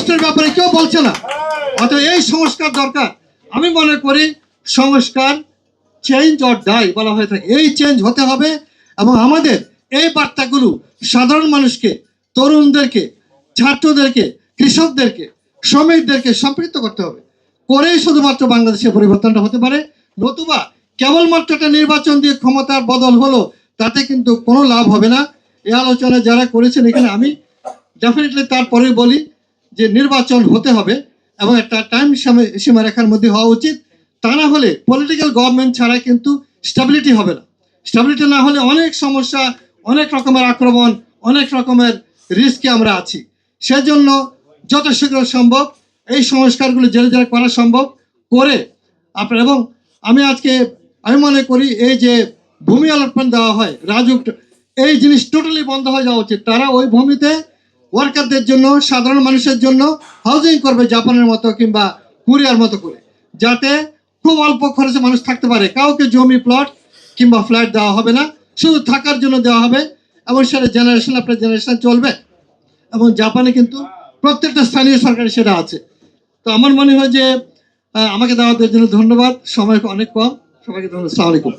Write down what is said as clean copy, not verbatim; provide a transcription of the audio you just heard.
পোস্টের ব্যাপারে কেউ বলছে না। অতএব এই সংস্কার দরকার। আমি মনে করি সংস্কার চেঞ্জ অর ডাই বলা হয়ে থাকে, এই চেঞ্জ হতে হবে এবং আমাদের এই বার্তাগুলো সাধারণ মানুষকে, তরুণদেরকে, ছাত্রদেরকে, কৃষকদেরকে, শ্রমিকদেরকে সম্পৃক্ত করতে হবে। করেই শুধুমাত্র বাংলাদেশের পরিবর্তনটা হতে পারে। নতুবা কেবলমাত্র একটা নির্বাচন দিয়ে ক্ষমতার বদল হলো, তাতে কিন্তু কোনো লাভ হবে না। এই আলোচনা যারা করেছেন এখানে আমি ডেফিনেটলি তারপরে বলি যে নির্বাচন হতে হবে এবং একটা টাইম সীমারেখার মধ্যে হওয়া উচিত। তা না হলে পলিটিক্যাল গভর্নমেন্ট ছাড়া কিন্তু স্টেবিলিটি হবে না। স্টেবিলিটি না হলে অনেক সমস্যা, অনেক রকমের আক্রমণ, অনেক রকমের রিস্কে আমরা আছি। সেজন্য যত শীঘ্র সম্ভব এই সংস্কারগুলো যে করা সম্ভব করে আপনার, এবং আমি মনে করি এই যে ভূমি অলটমেন্ট দেওয়া হয় রাজুক, এই জিনিস টোটালি বন্ধ হয়ে যাওয়া উচিত। তারা ওই ভূমিতে ওয়ার্কারদের জন্য, সাধারণ মানুষের জন্য হাউজিং করবে জাপানের মতো কিংবা কোরিয়ার মতো করে, যাতে খুব অল্প খরচে মানুষ থাকতে পারে। কাউকে জমি, প্লট কিংবা ফ্ল্যাট দেওয়া হবে না, শুধু থাকার জন্য দেওয়া হবে এবং সেটা জেনারেশন আপনার জেনারেশন চলবে। এবং জাপানে কিন্তু প্রত্যেকটা স্থানীয় সরকারি সেটা আছে। তো আমার মনে হয় যে আমাকে দেওয়ার জন্য ধন্যবাদ। সময় অনেক কম, সবাইকে ধন্যবাদ। আসসালামু আলাইকুম।